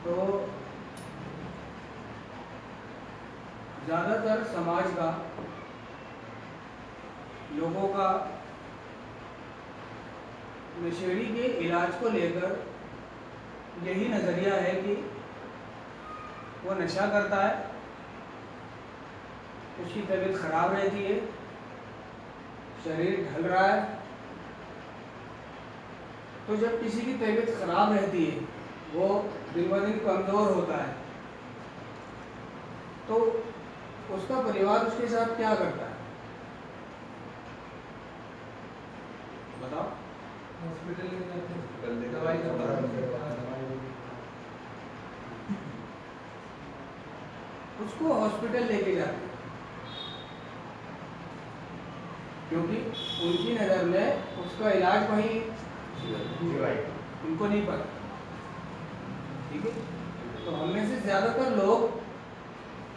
तो ज़्यादातर समाज का, लोगों का नशेड़ी के इलाज को लेकर यही नज़रिया है कि वो नशा करता है, उसकी तबीयत खराब रहती है, शरीर ढल रहा है। तो जब किसी की तबीयत खराब रहती है, वो दिन ब दिन कमज़ोर होता है, तो उसका परिवार उसके साथ क्या करता है बताओ? हॉस्पिटल ले जाते हैं, दवाई उसको हॉस्पिटल लेके जाते हैं, क्योंकि उनकी नज़र में उसका इलाज वहीं, उनको नहीं पता। ठीक है, तो हम में से ज़्यादातर लोग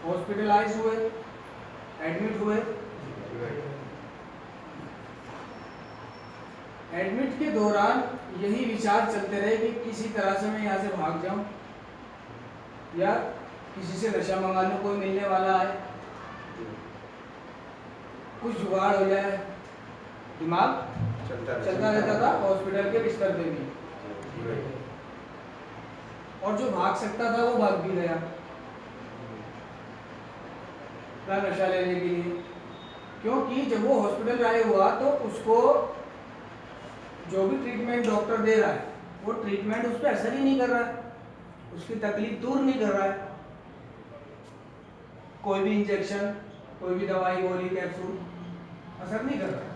हॉस्पिटलाइज हुए, एडमिट हुए। एडमिट के दौरान यही विचार चलते रहे कि किसी तरह से मैं यहाँ से भाग जाऊँ, या किसी से नशा मंगाने कोई मिलने वाला है, कुछ जुगाड़ हो जाए। दिमाग चलता रहता था हॉस्पिटल के बिस्तर पे भी, और जो भाग सकता था वो भाग भी गया नशा लेने के लिए। क्योंकि जब वो हॉस्पिटल आए हुआ तो उसको जो भी ट्रीटमेंट डॉक्टर दे रहा है, वो ट्रीटमेंट उस पर असर ही नहीं कर रहा है, उसकी तकलीफ दूर नहीं कर रहा है। कोई भी इंजेक्शन, कोई भी दवाई, गोली, कैप्सूल असर नहीं कर रहा है।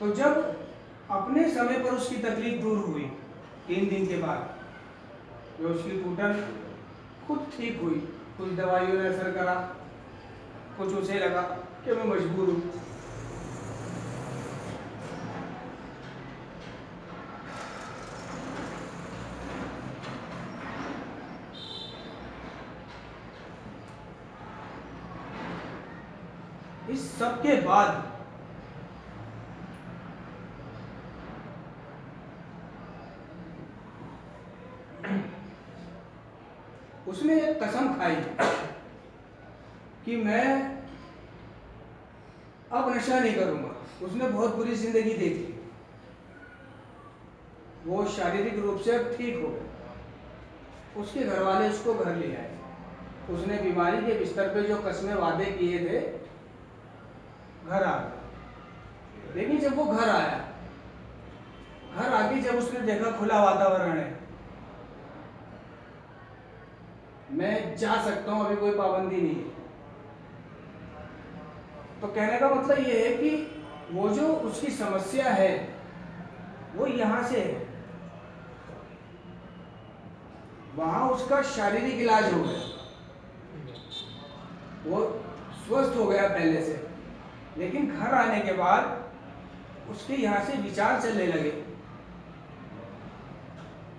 तो जब अपने समय पर उसकी तकलीफ दूर हुई, 3 दिन के बाद, जो उसकी टूटन खुद ठीक हुई, कुछ दवाइयों ने असर करा, कुछ उसे लगा कि मैं मजबूर हूँ, इस सब के बाद उसने एक कसम खाई कि मैं अब नशा नहीं करूंगा। उसने बहुत बुरी जिंदगी देखी, वो शारीरिक रूप से अब ठीक हो गया। उसके घर वाले उसको घर ले आए। उसने बीमारी के बिस्तर पे जो कस्में वादे किए थे, घर आ गया। लेकिन जब वो घर आया, घर आके जब उसने देखा खुला वातावरण है, मैं जा सकता हूं, अभी कोई पाबंदी नहीं है, तो कहने का मतलब ये है कि वो जो उसकी समस्या है वो यहां से है, वहां उसका शारीरिक इलाज हो गया, वो स्वस्थ हो गया पहले से। लेकिन घर आने के बाद उसके यहाँ से विचार चलने लगे,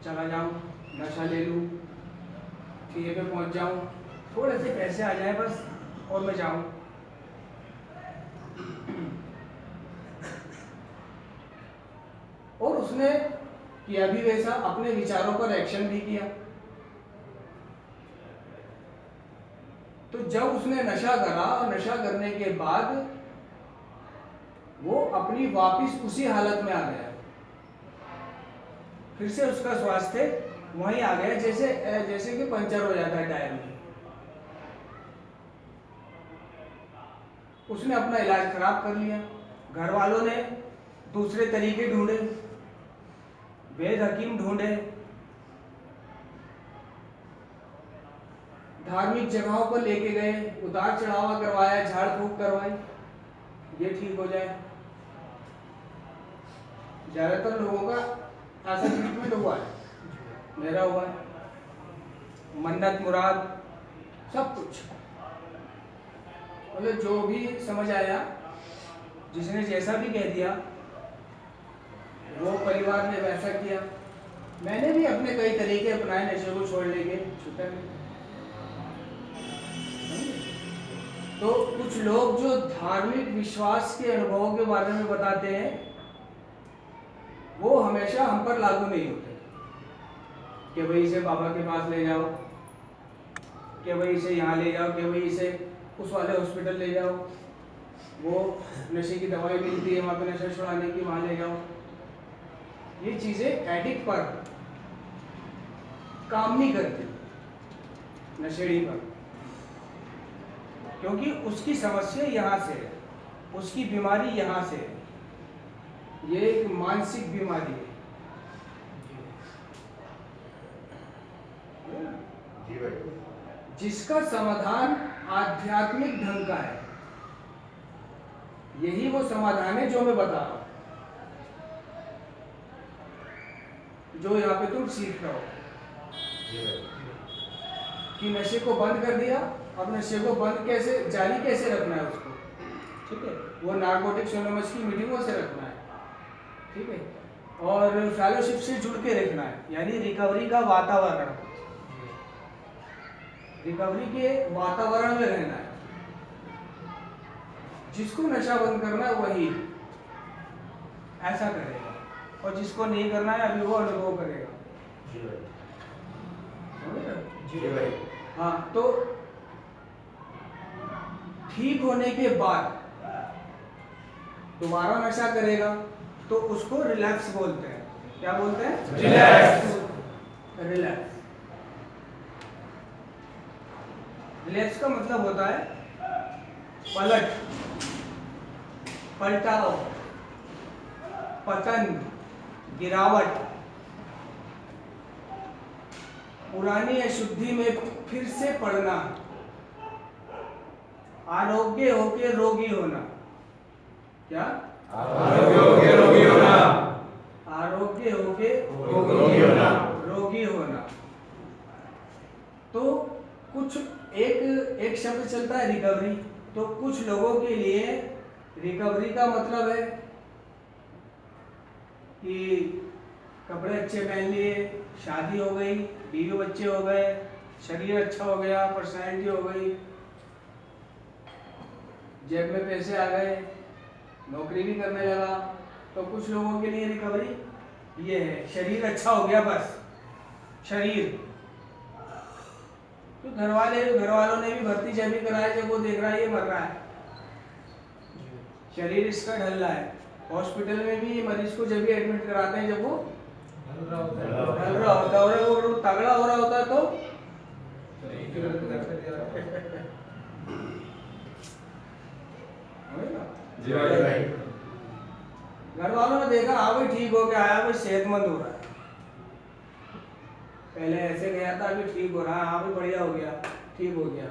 चला जाऊं, नशा ले लूं, ठिए पे पहुंच जाऊं, थोड़े से पैसे आ जाए बस और मैं जाऊं। और उसने किया भी वैसा, अपने विचारों पर एक्शन भी किया। तो जब उसने नशा करा और नशा करने के बाद वो अपनी वापिस उसी हालत में आ गया, फिर से उसका स्वास्थ्य वहीं आ गया, जैसे कि पंचर हो जाता है टायर में। उसने अपना इलाज खराब कर लिया। घर वालों ने दूसरे तरीके ढूंढे, वैद हकीम ढूंढे, धार्मिक जगहों पर लेके गए, उतार चढ़ावा करवाया, झाड़ फूक करवाई, ये ठीक हो जाए। ज्यादातर लोगों का ऐसा ट्रीटमेंट हुआ है, मेरा हुआ है, मन्नत मुराद सब कुछ, मतलब जो भी समझ आया, जिसने जैसा भी कह दिया, वो परिवार ने वैसा किया। मैंने भी अपने कई तरीके अपनाए नशे को छोड़ने के, छूटा नहीं। तो कुछ लोग जो धार्मिक विश्वास के अनुभवों के बारे में बताते हैं वो हमेशा हम पर लागू नहीं होते कि भाई इसे बाबा के पास ले जाओ, कि भाई इसे यहाँ ले जाओ, कि भाई इसे उस वाले हॉस्पिटल ले जाओ, वो नशे की दवाई मिलती है वहाँ पे नशा छुड़ाने की, वहाँ ले जाओ। ये चीज़ें एडिक्ट पर काम नहीं करती, नशेड़ी पर, क्योंकि उसकी समस्या यहाँ से है, उसकी बीमारी यहाँ से है, ये एक मानसिक बीमारी है। जी भाई। जिसका समाधान आध्यात्मिक ढंग का है, यही वो समाधान है जो मैं बता रहा हूं, जो यहाँ पे तुम सीख रहे हो कि नशे को बंद कर दिया। अब नशे को बंद कैसे, जारी कैसे रखना है उसको, ठीक है, वो नार्कोटिक्स एनोनिमस की मीटिंगों से रखना है, ठीक है, और फेलोशिप से जुड़ के रखना है, यानी रिकवरी का वातावरण, रिकवरी के वातावरण में रहना है। जिसको नशा बंद करना है वही ऐसा करेगा, और जिसको नहीं करना है अभी वो अनुभव करेगा। जी भाई। समझ रहे हो? जी भाई। हाँ, तो ठीक होने के बाद दोबारा नशा करेगा तो उसको रिलैक्स बोलते हैं। क्या बोलते हैं? रिलैक्स। रिलैक्स। रिलैक्स का मतलब होता है पलट, पलटाव, पतन, गिरावट, पुरानी अशुद्धि में फिर से पड़ना, आरोग्य होके रोगी होना। क्या? आरोग्य होके रोगी होना। आरोग्य होके रोगी होना। रोगी होना। तो कुछ एक शब्द चलता है रिकवरी, तो कुछ लोगों के लिए रिकवरी का मतलब है कि कपड़े अच्छे पहन लिए, शादी हो गई, बीवी बच्चे हो गए, शरीर अच्छा हो गया, पर्सनैलिटी हो गई, जेब में पैसे आ गए, नौकरी भी करने लगा। तो कुछ लोगों के लिए रिकवरी ये है, शरीर अच्छा हो गया, बस शरीर। तो घर वालों ने भी भर्ती जब भी कराया जब वो देख रहा है ये मर रहा है, शरीर इसका ढल रहा है। हॉस्पिटल में भी मरीज को जब भी एडमिट कराते हैं जब वो ढल रहा होता है, और वो तगड़ा हो रहा होता है तो जी भाई। घर वालों ने देखा हाँ भाई ठीक हो गया, आया भाई सेहतमंद हो रहा है, पहले ऐसे गया था अभी ठीक हो रहा है, हाँ भाई बढ़िया हो गया, ठीक हो गया।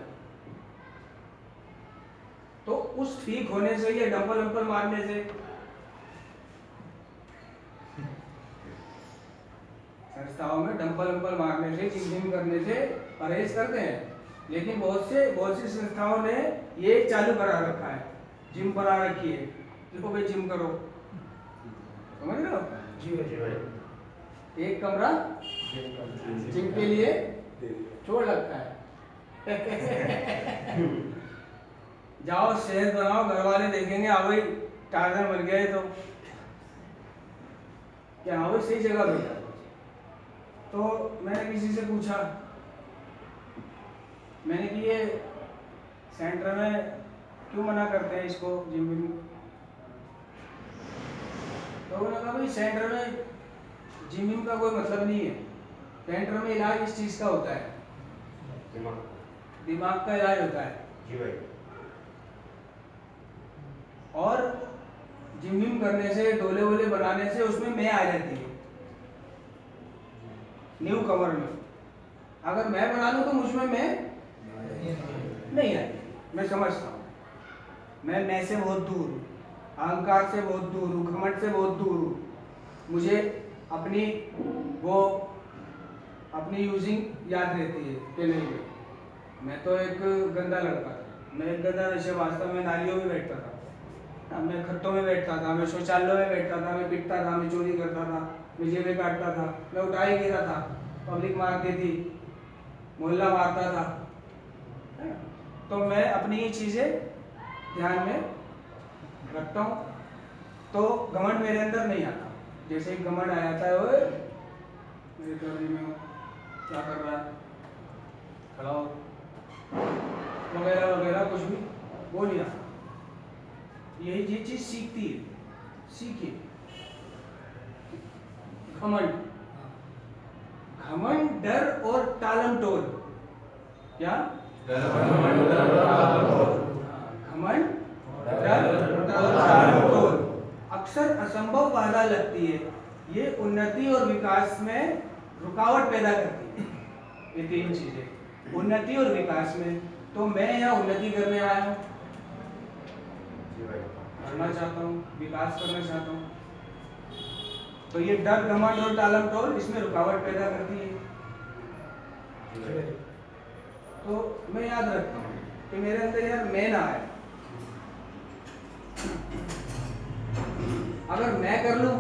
तो उस ठीक होने से या डंपल वंपल मारने से, संस्थाओं में डंपल वंपल मारने से, जिम करने से परहेज करते हैं, लेकिन बहुत सी संस्थाओं ने ये चालू करा रखा है, जिम करा रखी है, देखो भाई जिम करो, समझ रहे हो? जी भाई। एक कमरा जिम के लिए छोड़ रखा है। जाओ सेहत बनाओ, घर वाले देखेंगे हाँ भाई टारगन बन गए तो क्या, हाँ भाई सही जगह भेजा। तो मैंने किसी से पूछा, मैंने कि ये सेंटर में क्यों मना करते हैं इसको जिम विम? तो उन्होंने कहा भाई सेंटर में जिम विम का कोई मतलब नहीं है, सेंटर में इलाज इस चीज़ का होता है, दिमाग का इलाज होता है। जी भाई। और जिम विम करने से, डोले वोले बनाने से उसमें मैं आ जाती है, न्यू कमर में। अगर मैं बना लूँ तो मुझमें मैं नहीं आती, मैं समझता हूँ मैं से बहुत दूर हूँ, अहंकार से बहुत दूर हूँ, घमंड से बहुत दूर हूँ। मुझे अपनी यूजिंग याद रहती है कि नहीं भाई मैं तो एक गंदा लड़का था, मैं एक गंदा नशेबाज था, मैं नालियों में बैठता था, मैं खत्तों में बैठता था, मैं शौचालयों में बैठता था, मैं पिटता था, मैं चोरी करता था, मैं जेबें काटता था, मैं उठा ही गिरा था, पब्लिक मारती थी, मोहल्ला मारता था। तो मैं अपनी ये चीज़ें ध्यान में रखता हूँ, तो घमंड मेरे अंदर नहीं आता। जैसे ही घमंड आ जाता है, ओए मेरे करने में हो, क्या कर रहा है, खड़ा हो, वगैरह वगैरह, कुछ भी वो नहीं आता। यही ये चीज़ सीखती है, सीखिए। घमंड, घमंड, डर और टालम टोल। क्या? घमंड, डर और टालम टोल अक्सर असंभव बाधा लगती है। ये उन्नति और विकास में रुकावट पैदा करती है। ये तीन चीजें, उन्नति और विकास में। तो मैं यहाँ उन्नति करने आया हूँ, करना चाहता हूँ, विकास करना चाहता हूँ। तो ये डर, घमंड और टालम टोल इसमें रुकावट पैदा करती है। तो मैं याद रखता हूँ कि मेरे अंदर यार मैं ना आए। अगर मैं कर लूँ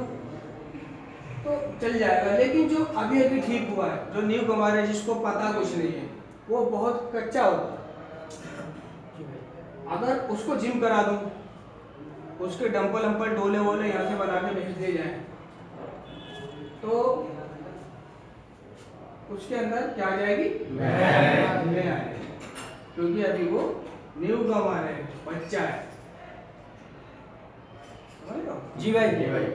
तो चल जाएगा, लेकिन जो अभी अभी ठीक हुआ है, जो न्यू कमर है, जिसको पता कुछ नहीं है, वो बहुत कच्चा होता है। अगर उसको जिम करा दूँ, उसके डंपल अंपल डोले वोले यहाँ से बना के भेज दिए जाए, तो उसके अंदर क्या आ जाएगी? मैं आएगी, क्योंकि अभी वो न्यू कमर है, बच्चा है। समझ लो? जी भाई, जी भाई।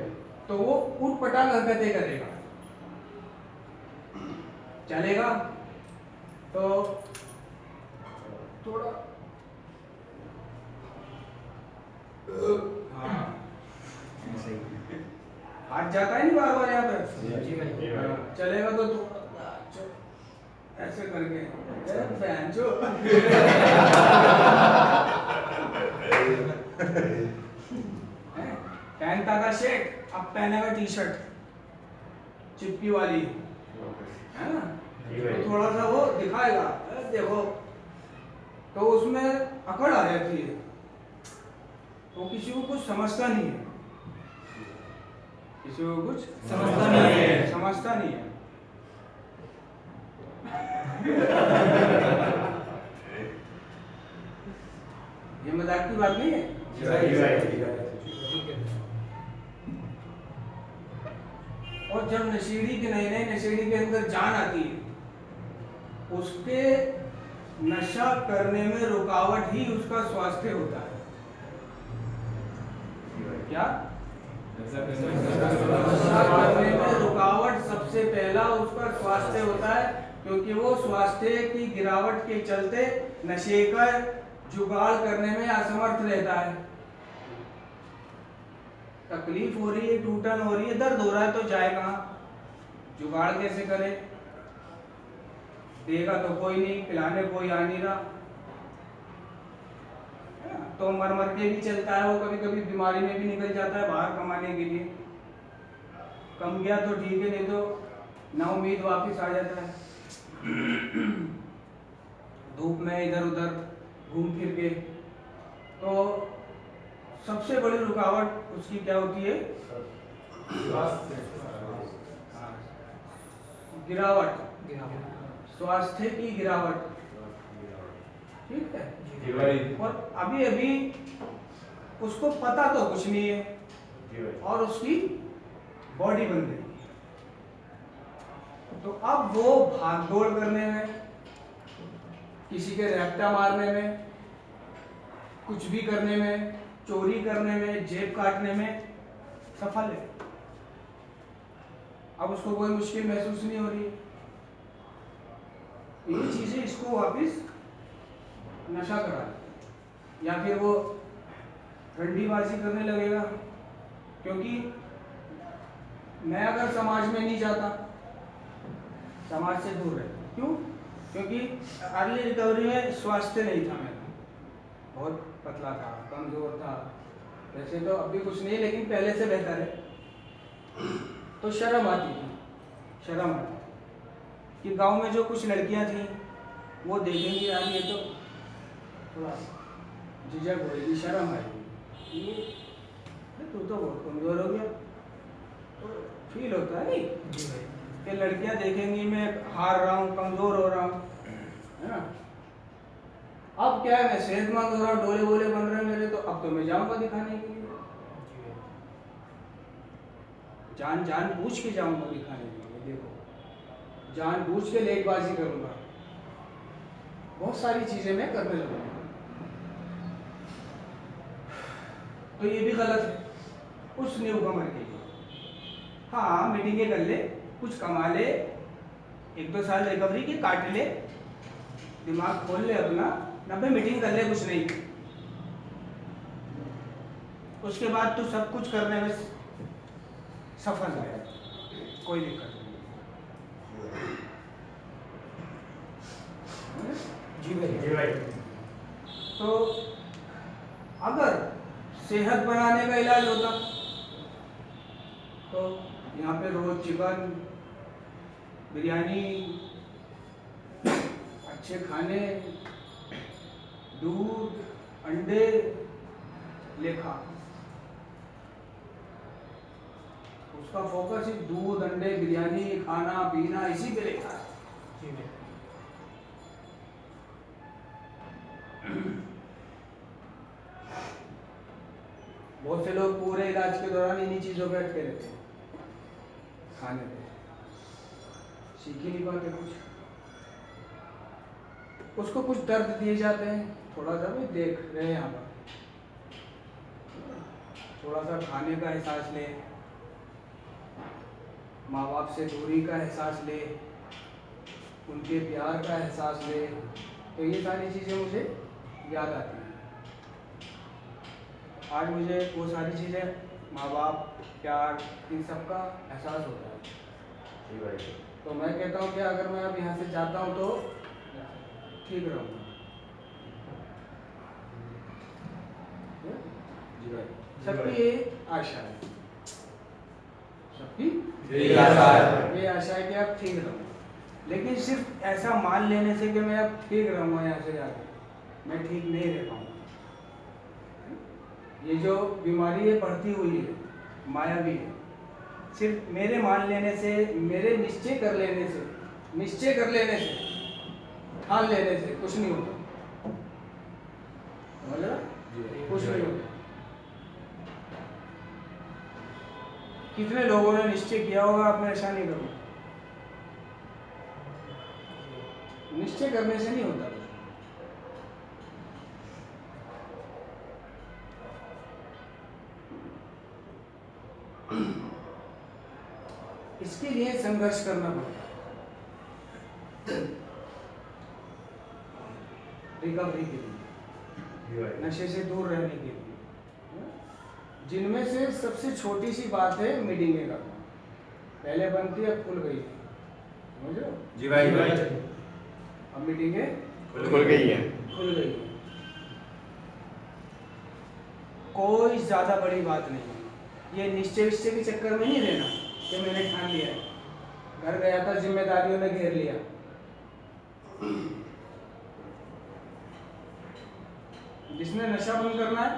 तो वो उठ पटांग हरकतें करेगा, चलेगा तो थोड़ा हाँ, हाथ जाता है नहीं बार बार यहाँ पर। जी भाई। चलेगा तो ऐसे करके बैंचो पहनता था शर्ट, अब पहनेगा टी शर्ट चिपकी वाली, है ना? तो थोड़ा सा वो दिखाएगा, देखो, तो उसमें अकड़ आ जाती है। वो किसी को कुछ समझता नहीं है, किसी को कुछ समझता नहीं है। ये मजाक की बात नहीं है। और जब नशेड़ी के नए नशेड़ी के अंदर जान आती है, उसके नशा करने में रुकावट ही उसका स्वास्थ्य होता है। क्या? नशा करने में रुकावट सबसे पहला उसका स्वास्थ्य होता है, क्योंकि वो स्वास्थ्य की गिरावट के चलते नशे का जुगाड़ करने में असमर्थ रहता है। तकलीफ हो रही है, टूटन हो रही है, दर्द हो रहा है, तो जाए कहाँ? जुगाड़ कैसे करे? देगा तो कोई नहीं, पिलाने कोई आ नहीं रहा, तो मर मर के भी चलता है वो, कभी कभी बीमारी में भी निकल जाता है बाहर कमाने के लिए। कम गया तो ठीक है, नहीं तो ना उम्मीद वापिस आ जाता है। धूप में इधर उधर घूम फिर के। तो सबसे बड़ी रुकावट उसकी क्या होती है? गिरावट, स्वास्थ्य की गिरावट। ठीक है? और अभी अभी उसको पता तो कुछ नहीं है और उसकी बॉडी बन गई, तो अब वो भाग दौड़ करने में, किसी के रैप्टा मारने में, कुछ भी करने में, चोरी करने में, जेब काटने में सफल है। अब उसको कोई मुश्किल महसूस नहीं हो रही है। ये चीजें इसको वापस नशा करा, या फिर वो रंडीबाजी करने लगेगा। क्योंकि मैं अगर समाज में नहीं जाता, समाज से दूर रहता। क्यों? क्योंकि अर्ली रिकवरी में स्वास्थ्य नहीं था मेरा, बहुत पतला था, कमजोर था। वैसे तो अभी कुछ नहीं, लेकिन पहले से बेहतर है। तो शर्म आती थी, शर्म आती कि गांव में जो कुछ लड़कियां थी वो देखेंगी, यार ये तो थोड़ा झिझक होगी, शर्म आएगी, ये तू तो बहुत कमजोर हो गया। तो फील होता है नहीं कि लड़कियां देखेंगी मैं हार रहा हूँ, कमजोर हो रहा हूँ, है ना? अब क्या है, मैं सेहतमंद हो रहा हूँ, डोले बोले बन रहे हैं मेरे, तो अब तो मैं जाऊंगा दिखाने के लिए, जान बूझ के जाऊंगा दिखाने के लिए। देखो, जान बूझ के लेटबाजी करूंगा, बहुत सारी चीजें मैं करने लगूंगा। तो ये भी गलत है उस न्यू कमर के लिए। हाँ, मीटिंगें कर ले, कुछ कमा ले, 1-2 साल रिकवरी की काट ले, दिमाग खोल ले अपना, 90 मीटिंग कर ले, कुछ नहीं, उसके बाद तू सब कुछ करने में सफल है, कोई दिक्कत नहीं। जी भाई। तो अगर सेहत बनाने का इलाज होता तो यहाँ पे रोज चिकन, बिरयानी, अच्छे खाने, दूध, अंडे लेखा, उसका फोकस सिर्फ दूध, अंडे, बिरयानी, खाना पीना इसी पे लेखा है। बहुत से लोग पूरे इलाज के दौरान इन्हीं चीजों पे अटके रहते हैं, खाने पे सीख ही नहीं पाते कुछ। उसको कुछ दर्द दिए जाते हैं, थोड़ा सा भी देख रहे हैं यहाँ पर, थोड़ा सा खाने का एहसास ले, माँ बाप से दूरी का एहसास ले, उनके प्यार का एहसास ले, तो ये सारी चीज़ें मुझे याद आती हैं। आज मुझे वो सारी चीज़ें, माँ बाप, प्यार, इन सब का एहसास होता है। जी भाई। तो मैं कहता हूँ कि अगर मैं अब यहाँ से जाता हूँ तो ठीक रहूँगा। जी भाई, सबकी ये आशा है, सबकी यही आशा है। ये आशा है कि आप ठीक रहो, लेकिन सिर्फ ऐसा मान लेने से कि मैं अब ठीक रहूँगा यहाँ से जाके, मैं ठीक नहीं रह पाऊँगा। ये जो बीमारी है बढ़ती हुई है, मायावी है, सिर्फ मेरे मान लेने से, मेरे निश्चय कर लेने से, ठान लेने से कुछ नहीं होता, समझ रहा? कुछ नहीं होता। कितने लोगों ने निश्चय किया होगा अब मैं ऐसा नहीं करूँगा, निश्चय करने से नहीं होता। इसके लिए संघर्ष करना पड़ता है, रिकवरी के लिए, नशे से दूर रहने के लिए, जिनमें से सबसे छोटी सी बात है मीटिंगें करना। पहले बनती अब खुल गई, समझ लो? जी भाई। अब मीटिंगें खुल गई है। खुल गई है, कोई ज्यादा बड़ी बात नहीं है। ये निश्चय के चक्कर में नहीं रहना कि मैंने ठान लिया है, घर गया था जिम्मेदारियों ने घेर लिया। जिसने नशा बंद करना है,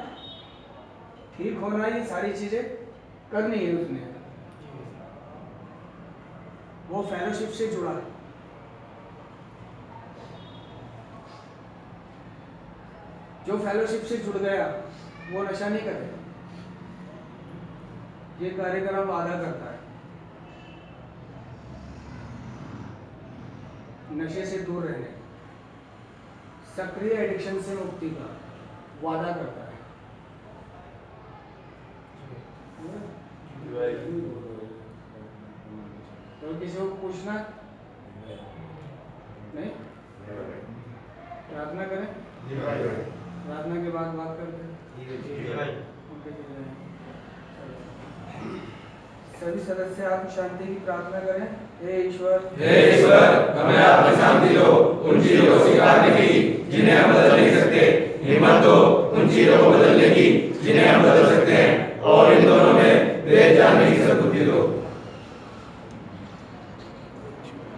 ठीक होना है, ये सारी चीजें करनी है उसने, वो फेलोशिप से जुड़ा है। जो फेलोशिप से जुड़ गया वो नशा नहीं करेगा। ये कार्यक्रम वादा करता है नशे से दूर रहने, सक्रिय एडिक्शन से मुक्ति का वादा करता है। तो किसी को पूछना नहीं, प्रार्थना करें, प्रार्थना के बाद बात करते हैं। सभी सदस्य आप शांति की प्रार्थना करें। हे ईश्वर, हमें आपकी शांति दो, उन चीजों को स्वीकारने की जिन्हें हम बदल नहीं सकते, हिम्मत दो उन चीजों को बदलने की जिन्हें हम बदल सकते